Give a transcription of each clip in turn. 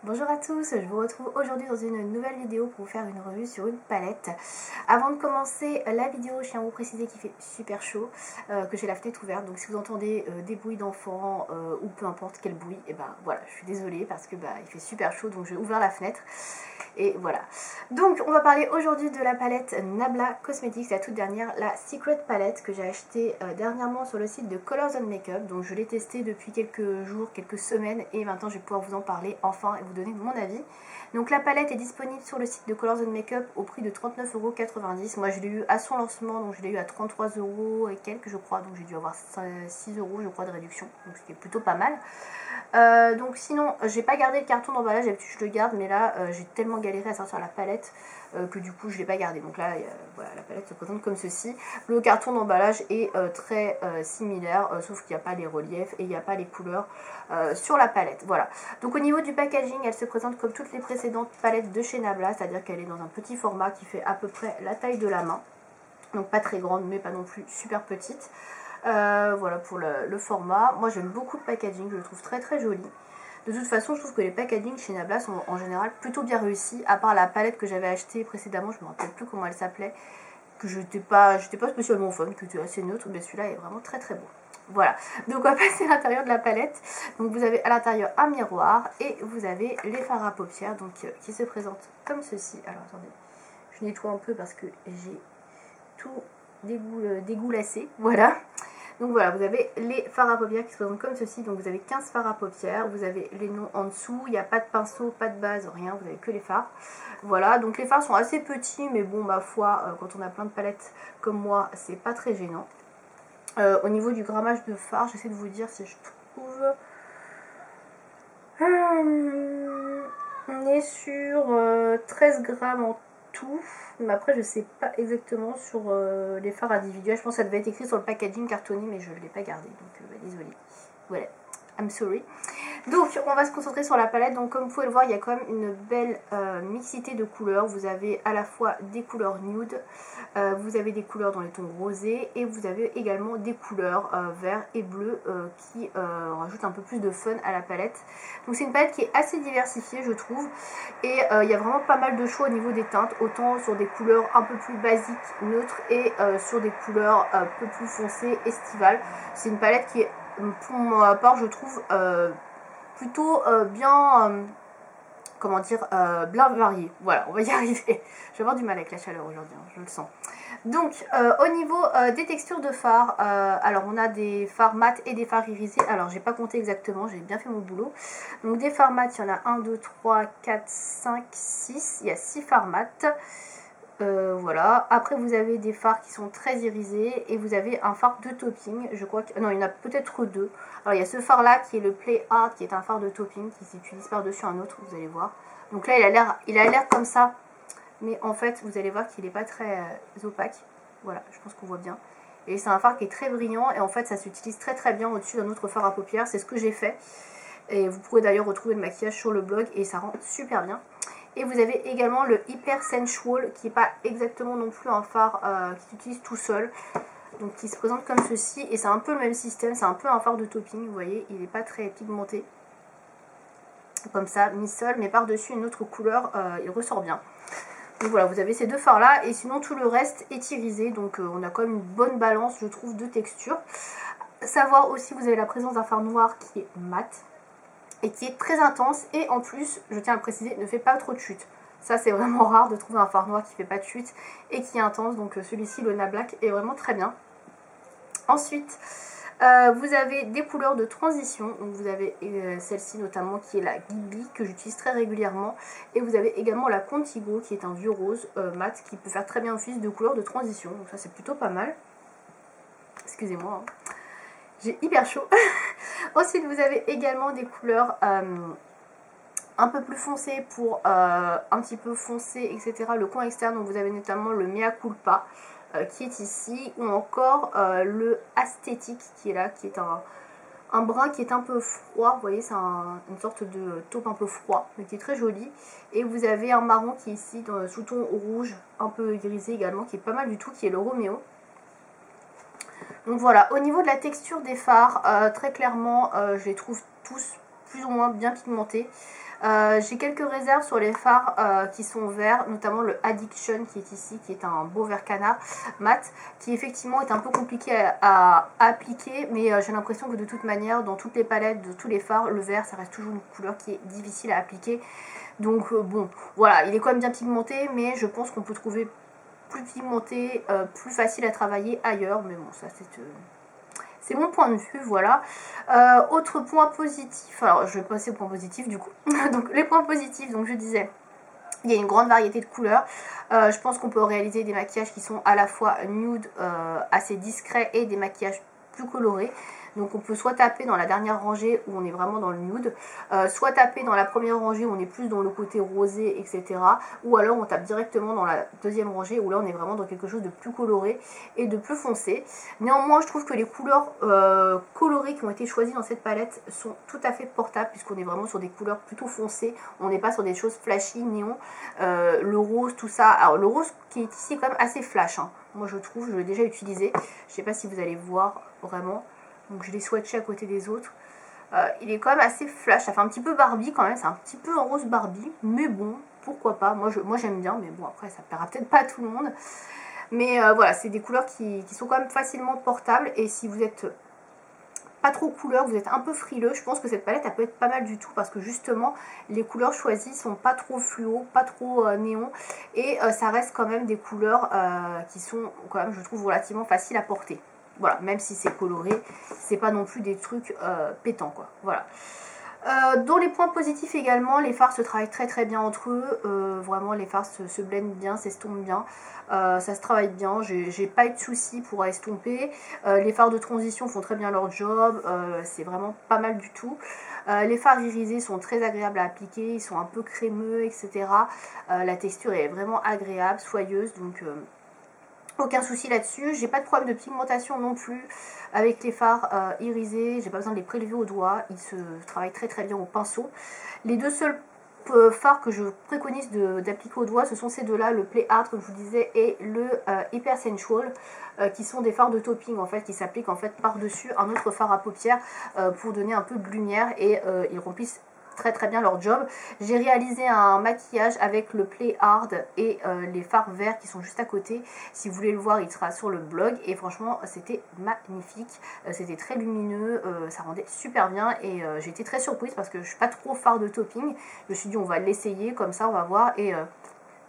Bonjour à tous, je vous retrouve aujourd'hui dans une nouvelle vidéo pour vous faire une revue sur une palette. Avant de commencer la vidéo, je tiens à vous préciser qu'il fait super chaud, que j'ai la fenêtre ouverte, donc si vous entendez des bruits d'enfants ou peu importe quel bruit, et ben voilà, je suis désolée parce que il fait super chaud, donc je vais ouvrir la fenêtre. Et voilà. Donc on va parler aujourd'hui de la palette Nabla Cosmetics, la toute dernière, la Secret Palette que j'ai achetée dernièrement sur le site de Colors & Makeup. Donc je l'ai testée depuis quelques jours, quelques semaines et maintenant je vais pouvoir vous en parler enfin et vous donner mon avis. Donc la palette est disponible sur le site de Colors & Makeup au prix de 39,90 €. Moi je l'ai eu à son lancement, donc je l'ai eu à 33 € et quelques je crois, donc j'ai dû avoir 6 € je crois de réduction, donc ce qui est plutôt pas mal. Donc sinon j'ai pas gardé le carton d'emballage, d'habitude je le garde, mais là j'ai tellement galéré à sortir la palette que du coup je l'ai pas gardé. Donc là voilà, la palette se présente comme ceci. Le carton d'emballage est très similaire, sauf qu'il n'y a pas les reliefs et il n'y a pas les couleurs sur la palette. Voilà. Donc au niveau du packaging, elle se présente comme toutes les précédentes palettes de chez Nabla, c'est-à-dire qu'elle est dans un petit format qui fait à peu près la taille de la main. Donc pas très grande mais pas non plus super petite. Voilà pour le format. Moi j'aime beaucoup le packaging, je le trouve très très joli. De toute façon je trouve que les packaging chez Nabla sont en général plutôt bien réussis, à part la palette que j'avais achetée précédemment, je me rappelle plus comment elle s'appelait, que j'étais pas spécialement fan, que c'était assez neutre, mais celui-là est vraiment très très beau. Voilà, donc on va passer à l'intérieur de la palette. Donc vous avez à l'intérieur un miroir et vous avez les fards à paupières donc, qui se présentent comme ceci. Alors attendez, je nettoie un peu parce que j'ai tout dégoulassé, voilà. Donc voilà, vous avez les fards à paupières qui se présentent comme ceci. Donc vous avez 15 fards à paupières, vous avez les noms en dessous, il n'y a pas de pinceau, pas de base, rien, vous avez que les fards. Voilà, donc les fards sont assez petits, mais bon, ma foi, quand on a plein de palettes comme moi, c'est pas très gênant. Au niveau du grammage de fards, j'essaie de vous dire si je trouve... on est sur 13 grammes en tout, mais après je sais pas exactement sur les fards individuels. Je pense que ça devait être écrit sur le packaging cartonné, mais je ne l'ai pas gardé, donc désolée. Voilà, I'm sorry. Donc on va se concentrer sur la palette. Donc comme vous pouvez le voir, il y a quand même une belle mixité de couleurs. Vous avez à la fois des couleurs nude, vous avez des couleurs dans les tons rosés et vous avez également des couleurs vert et bleu qui rajoutent un peu plus de fun à la palette. Donc c'est une palette qui est assez diversifiée je trouve, et il y a vraiment pas mal de choix au niveau des teintes, autant sur des couleurs un peu plus basiques, neutres, et sur des couleurs un peu plus foncées, estivales. C'est une palette qui est pour ma part je trouve plutôt bien, comment dire, bien varié. Voilà, on va y arriver. Je vais avoir du mal avec la chaleur aujourd'hui, hein, je le sens. Donc, au niveau des textures de fards, alors on a des fards mat et des fards irisés. Alors, j'ai pas compté exactement, j'ai bien fait mon boulot. Donc, des fards mat, il y en a 1, 2, 3, 4, 5, 6. Il y a 6 fards mat. Voilà, après vous avez des fards qui sont très irisés et vous avez un fard de topping, je crois que, non, il y en a peut-être deux. Alors il y a ce fard là qui est le Play Art, qui est un fard de topping qui s'utilise par dessus un autre, vous allez voir. Donc là il a l'air comme ça, mais en fait vous allez voir qu'il n'est pas très opaque. Voilà, je pense qu'on voit bien. Et c'est un fard qui est très brillant et en fait ça s'utilise très très bien au-dessus d'un autre fard à paupières, c'est ce que j'ai fait. Et vous pourrez d'ailleurs retrouver le maquillage sur le blog et ça rend super bien. Et vous avez également le Hyper Sensual qui n'est pas exactement non plus un fard qui s'utilise tout seul. Donc qui se présente comme ceci. Et c'est un peu le même système, c'est un peu un fard de topping, vous voyez, il n'est pas très pigmenté. Comme ça, mis seul, mais par-dessus une autre couleur, il ressort bien. Donc voilà, vous avez ces deux fards là. Et sinon tout le reste est irisé. Donc on a quand même une bonne balance, je trouve, de texture. Savoir aussi, vous avez la présence d'un fard noir qui est mat et qui est très intense, et en plus, je tiens à préciser, ne fait pas trop de chute. Ça c'est vraiment rare de trouver un fard noir qui fait pas de chute et qui est intense, donc celui-ci, le Nabla, est vraiment très bien. Ensuite, vous avez des couleurs de transition, donc vous avez celle-ci notamment qui est la Gibi, que j'utilise très régulièrement, et vous avez également la Contigo qui est un vieux rose mat qui peut faire très bien office de couleur de transition, donc ça c'est plutôt pas mal. Excusez-moi, hein. J'ai hyper chaud. Ensuite, vous avez également des couleurs un peu plus foncées pour un petit peu foncé, etc. Le coin externe, donc vous avez notamment le Mea Culpa qui est ici, ou encore le Asthétique qui est là, qui est un brun qui est un peu froid. Vous voyez, c'est une sorte de taupe un peu froid, mais qui est très joli. Et vous avez un marron qui est ici, sous ton rouge, un peu grisé également, qui est pas mal du tout, qui est le Roméo. Donc voilà, au niveau de la texture des fards, très clairement, je les trouve tous plus ou moins bien pigmentés. J'ai quelques réserves sur les fards qui sont verts, notamment le Addiction qui est ici, qui est un beau vert canard mat, qui effectivement est un peu compliqué à appliquer, mais j'ai l'impression que de toute manière, dans toutes les palettes, de tous les fards, le vert, ça reste toujours une couleur qui est difficile à appliquer. Donc bon, voilà, il est quand même bien pigmenté, mais je pense qu'on peut trouver plus pigmenté, plus facile à travailler ailleurs, mais bon, ça c'est mon point de vue, voilà. Autre point positif, alors je vais passer au point positif du coup. Donc les points positifs, donc je disais, il y a une grande variété de couleurs. Je pense qu'on peut réaliser des maquillages qui sont à la fois nude, assez discrets, et des maquillages plus colorés. Donc on peut soit taper dans la dernière rangée où on est vraiment dans le nude, soit taper dans la première rangée où on est plus dans le côté rosé, etc. Ou alors on tape directement dans la deuxième rangée où là on est vraiment dans quelque chose de plus coloré et de plus foncé. Néanmoins je trouve que les couleurs colorées qui ont été choisies dans cette palette sont tout à fait portables, puisqu'on est vraiment sur des couleurs plutôt foncées. On n'est pas sur des choses flashy, néon, le rose, tout ça. Alors le rose qui est ici est quand même assez flash, hein. Moi je trouve, je l'ai déjà utilisé. Je sais pas si vous allez voir vraiment. Donc je l'ai swatché à côté des autres. Il est quand même assez flash, ça fait un petit peu Barbie quand même, c'est un petit peu en rose Barbie, mais bon, pourquoi pas, moi j'aime bien, mais bon après ça plaira peut-être pas à tout le monde. Mais voilà, c'est des couleurs qui sont quand même facilement portables, et si vous êtes pas trop couleur, vous êtes un peu frileux, je pense que cette palette elle peut être pas mal du tout, parce que justement les couleurs choisies sont pas trop fluo, pas trop néon, et ça reste quand même des couleurs qui sont quand même, je trouve, relativement faciles à porter. Voilà, même si c'est coloré, c'est pas non plus des trucs pétants, quoi. Voilà. Dans les points positifs également, les fards se travaillent très très bien entre eux. Vraiment, les fards se blendent bien, s'estompent bien. Ça se travaille bien, j'ai pas eu de soucis pour estomper. Les fards de transition font très bien leur job, c'est vraiment pas mal du tout. Les fards irisés sont très agréables à appliquer, ils sont un peu crémeux, etc. La texture est vraiment agréable, soyeuse, donc aucun souci là-dessus. J'ai pas de problème de pigmentation non plus avec les fards irisés, j'ai pas besoin de les prélever au doigt, ils se travaillent très très bien au pinceau. Les deux seuls fards que je préconise d'appliquer au doigt, ce sont ces deux-là, le Play Art comme je vous disais, et le Hyper Sensual, qui sont des fards de topping en fait, qui s'appliquent en fait par-dessus un autre fard à paupières pour donner un peu de lumière, et ils remplissent très très bien leur job. J'ai réalisé un maquillage avec le Play Hard et les fards verts qui sont juste à côté. Si vous voulez le voir, il sera sur le blog, et franchement c'était magnifique, c'était très lumineux, ça rendait super bien, et j'ai été très surprise parce que je suis pas trop fard de topping. Je me suis dit on va l'essayer comme ça, on va voir, et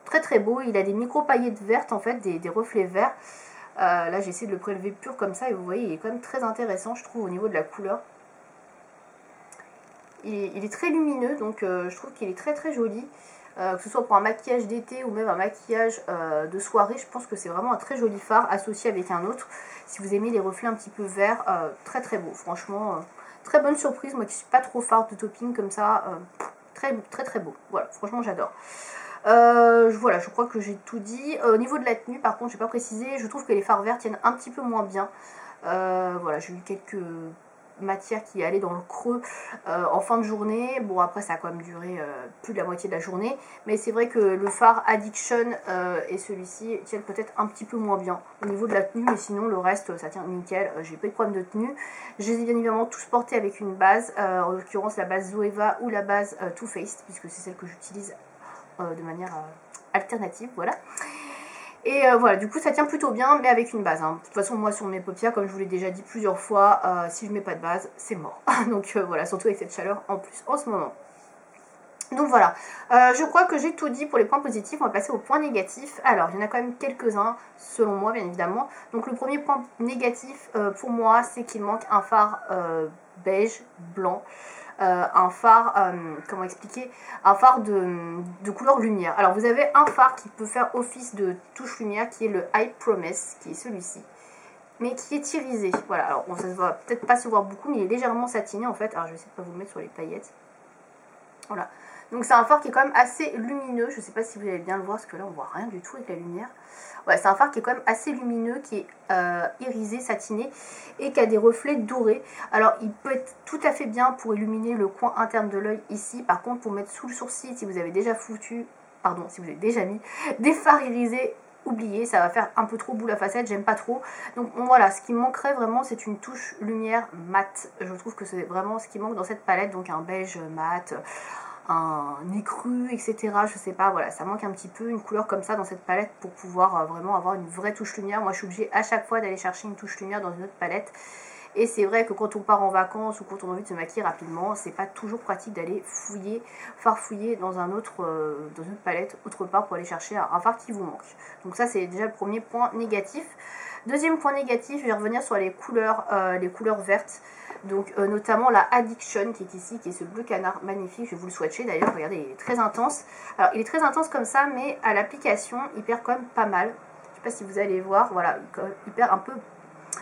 très très beau. Il a des micro paillettes vertes en fait, des reflets verts. Là j'ai essayé de le prélever pur comme ça, et vous voyez il est quand même très intéressant je trouve au niveau de la couleur. Il est très lumineux, donc je trouve qu'il est très très joli, que ce soit pour un maquillage d'été ou même un maquillage de soirée. Je pense que c'est vraiment un très joli fard associé avec un autre. Si vous aimez les reflets un petit peu verts, très très beau, franchement, très bonne surprise. Moi qui suis pas trop fard de topping comme ça, très très très beau, voilà, franchement j'adore. Voilà, je crois que j'ai tout dit. Au niveau de la tenue, par contre, j'ai pas précisé, je trouve que les fards verts tiennent un petit peu moins bien. Voilà, j'ai eu quelques matière qui allait dans le creux en fin de journée. Bon après ça a quand même duré plus de la moitié de la journée, mais c'est vrai que le fard Addiction et celui-ci tiennent peut-être un petit peu moins bien au niveau de la tenue, mais sinon le reste ça tient nickel. J'ai pas eu de problème de tenue. Je les ai bien évidemment tous portés avec une base, en l'occurrence la base Zoeva ou la base Too Faced, puisque c'est celle que j'utilise de manière alternative, voilà. Et voilà, du coup ça tient plutôt bien, mais avec une base, hein. De toute façon moi sur mes paupières, comme je vous l'ai déjà dit plusieurs fois, si je mets pas de base, c'est mort. Donc voilà, surtout avec cette chaleur en plus en ce moment. Donc voilà, je crois que j'ai tout dit pour les points positifs. On va passer aux points négatifs. Alors il y en a quand même quelques-uns selon moi bien évidemment. Donc le premier point négatif pour moi, c'est qu'il manque un fard beige, blanc. Un phare, comment expliquer, un phare de couleur lumière. Alors vous avez un phare qui peut faire office de touche lumière, qui est le High Promise, qui est celui-ci, mais qui est irisé. Voilà, alors bon, ça ne va peut-être pas se voir beaucoup, mais il est légèrement satiné en fait. Alors je vais essayer de pas vous le mettre sur les paillettes. Voilà, donc c'est un phare qui est quand même assez lumineux. Je ne sais pas si vous allez bien le voir, parce que là on voit rien du tout avec la lumière. Ouais, c'est un phare qui est quand même assez lumineux, qui est irisé, satiné, et qui a des reflets dorés. Alors il peut être tout à fait bien pour illuminer le coin interne de l'œil ici. Par contre, pour mettre sous le sourcil, si vous avez déjà si vous avez déjà mis des fards irisés, oubliez, ça va faire un peu trop boule à facettes, j'aime pas trop. Donc bon, voilà, ce qui me manquerait vraiment, c'est une touche lumière mat. Je trouve que c'est vraiment ce qui manque dans cette palette, donc un beige mat, un écru, etc. Je sais pas, voilà, ça manque un petit peu une couleur comme ça dans cette palette pour pouvoir vraiment avoir une vraie touche lumière. Moi je suis obligée à chaque fois d'aller chercher une touche lumière dans une autre palette. Et c'est vrai que quand on part en vacances ou quand on a envie de se maquiller rapidement, c'est pas toujours pratique d'aller fouiller, farfouiller dans dans une autre palette autre part pour aller chercher un fard qui vous manque. Donc ça c'est déjà le premier point négatif. Deuxième point négatif, je vais revenir sur les couleurs vertes. Donc notamment la Addiction qui est ici, qui est ce bleu canard magnifique, je vais vous le swatcher d'ailleurs, regardez, il est très intense. Alors il est très intense comme ça, mais à l'application, il perd quand même pas mal. Je sais pas si vous allez voir, voilà, il perd un peu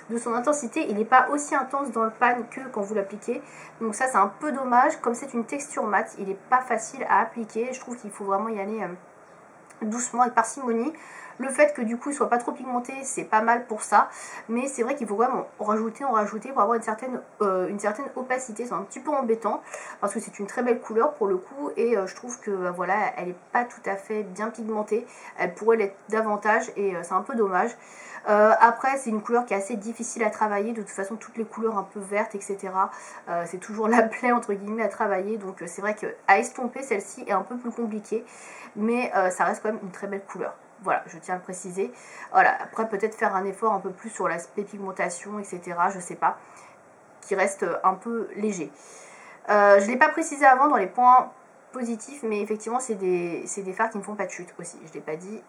de son intensité. Il n'est pas aussi intense dans le pan que quand vous l'appliquez. Donc ça c'est un peu dommage, comme c'est une texture mate, il n'est pas facile à appliquer. Je trouve qu'il faut vraiment y aller doucement avec parcimonie. Le fait que du coup il soit pas trop pigmenté, c'est pas mal pour ça, mais c'est vrai qu'il faut quand même en rajouter pour avoir une certaine opacité. C'est un petit peu embêtant parce que c'est une très belle couleur pour le coup, et je trouve que voilà, elle est pas tout à fait bien pigmentée, elle pourrait l'être davantage, et c'est un peu dommage. Après c'est une couleur qui est assez difficile à travailler, de toute façon toutes les couleurs un peu vertes etc, c'est toujours la plaie entre guillemets à travailler, donc c'est vrai qu'à estomper celle-ci est un peu plus compliquée, mais ça reste quand même une très belle couleur. Voilà, je tiens à le préciser. Voilà, après peut-être faire un effort un peu plus sur l'aspect pigmentation, etc. Je sais pas, qui reste un peu léger. Je ne l'ai pas précisé avant dans les points positifs, mais effectivement c'est des fards qui ne font pas de chute aussi. Je ne l'ai pas dit,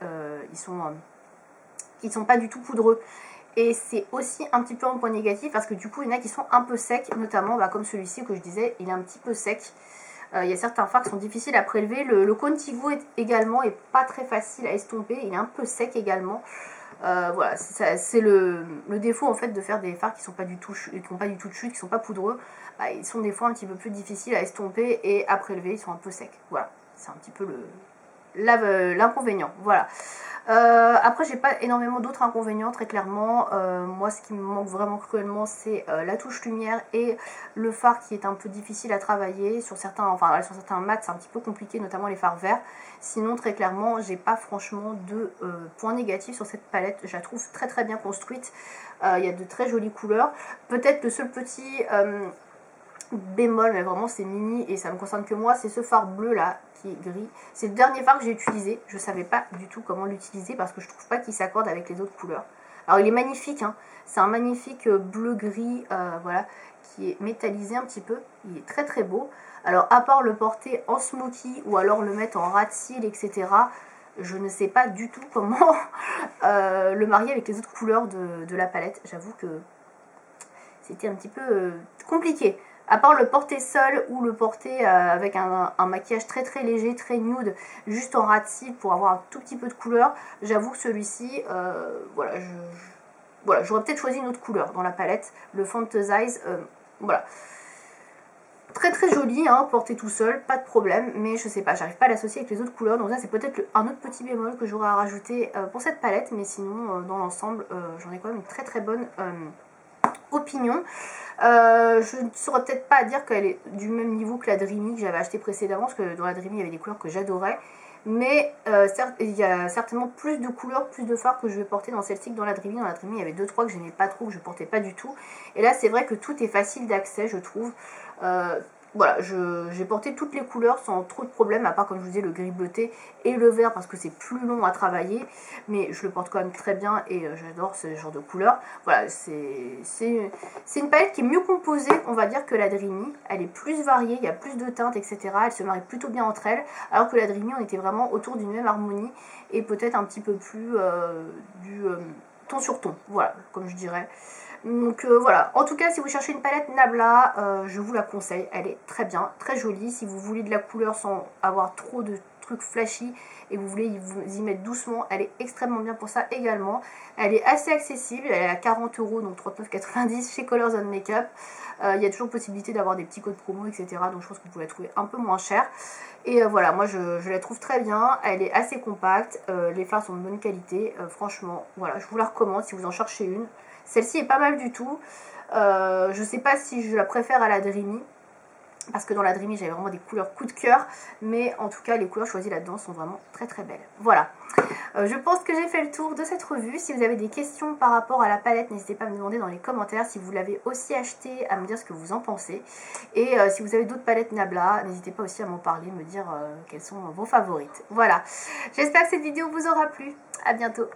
ils sont pas du tout poudreux. Et c'est aussi un petit peu un point négatif parce que du coup il y en a qui sont un peu secs, notamment comme celui-ci que je disais, il est un petit peu sec. Il y a certains fards qui sont difficiles à prélever. Le Contigo également est pas très facile à estomper. Il est un peu sec également. Voilà, c'est le défaut en fait de faire des fards qui n'ont pas du tout de chute, qui sont pas poudreux. Bah, ils sont des fois un petit peu plus difficiles à estomper et à prélever. Ils sont un peu secs. Voilà, c'est un petit peu l'inconvénient. Voilà. Après j'ai pas énormément d'autres inconvénients très clairement. Moi ce qui me manque vraiment cruellement c'est la touche lumière et le fard qui est un peu difficile à travailler sur certains mats, c'est un petit peu compliqué, notamment les fards verts. Sinon très clairement j'ai pas franchement de points négatifs sur cette palette, je la trouve très très bien construite. Il y a de très jolies couleurs. Peut-être le seul petit bémol, mais vraiment c'est mini et ça me concerne que moi, c'est ce fard bleu là qui est gris. C'est le dernier fard que j'ai utilisé, je savais pas du tout comment l'utiliser parce que je trouve pas qu'il s'accorde avec les autres couleurs. Alors il est magnifique, hein. C'est un magnifique bleu gris, voilà, qui est métallisé un petit peu, il est très très beau. Alors à part le porter en smoky ou alors le mettre en ras de cils, etc., je ne sais pas du tout comment le marier avec les autres couleurs de la palette. J'avoue que c'était un petit peu compliqué. À part le porter seul ou le porter avec un maquillage très très léger, très nude, juste en ras de cils pour avoir un tout petit peu de couleur, j'avoue que celui-ci, voilà, j'aurais peut-être choisi une autre couleur dans la palette, le Fantasize, voilà. Très très joli, hein, porté tout seul, pas de problème, mais je sais pas, j'arrive pas à l'associer avec les autres couleurs, donc ça c'est peut-être un autre petit bémol que j'aurais à rajouter pour cette palette, mais sinon dans l'ensemble j'en ai quand même une très très bonne opinion. Je ne saurais peut-être pas dire qu'elle est du même niveau que la Dreamy que j'avais acheté précédemment, parce que dans la Dreamy il y avait des couleurs que j'adorais, mais il y a certainement plus de couleurs, plus de fards que je vais porter dans celle-ci que dans la Dreamy. Dans la Dreamy il y avait 2-3 que j'aimais pas trop, que je portais pas du tout, et là c'est vrai que tout est facile d'accès je trouve. Voilà, j'ai porté toutes les couleurs sans trop de problème, à part comme je vous disais le gris bleuté et le vert parce que c'est plus long à travailler, mais je le porte quand même très bien et j'adore ce genre de couleurs. Voilà, c'est une palette qui est mieux composée, on va dire, que la Dreamy. Elle est plus variée, il y a plus de teintes, etc. Elle se marie plutôt bien entre elles, alors que la Dreamy, on était vraiment autour d'une même harmonie et peut-être un petit peu plus du ton sur ton, voilà, comme je dirais. Donc voilà, en tout cas si vous cherchez une palette Nabla, je vous la conseille, elle est très bien, très jolie. Si vous voulez de la couleur sans avoir trop de trucs flashy et vous voulez vous y mettre doucement, elle est extrêmement bien pour ça également. Elle est assez accessible, elle est à 40 €, donc 39,90 chez Colors on Makeup. Il y a toujours possibilité d'avoir des petits codes promo, etc. Donc je pense que vous pouvez la trouver un peu moins chère. Et voilà, moi je la trouve très bien, elle est assez compacte, les fards sont de bonne qualité, franchement, voilà, je vous la recommande si vous en cherchez une. Celle-ci est pas mal du tout. Je sais pas si je la préfère à la Dreamy. parce que dans la Dreamy j'avais vraiment des couleurs coup de cœur, mais en tout cas les couleurs choisies là-dedans sont vraiment très très belles. Voilà, je pense que j'ai fait le tour de cette revue. Si vous avez des questions par rapport à la palette, n'hésitez pas à me demander dans les commentaires. Si vous l'avez aussi acheté, à me dire ce que vous en pensez. Et si vous avez d'autres palettes Nabla, n'hésitez pas aussi à m'en parler, me dire quelles sont vos favorites. Voilà, j'espère que cette vidéo vous aura plu. À bientôt.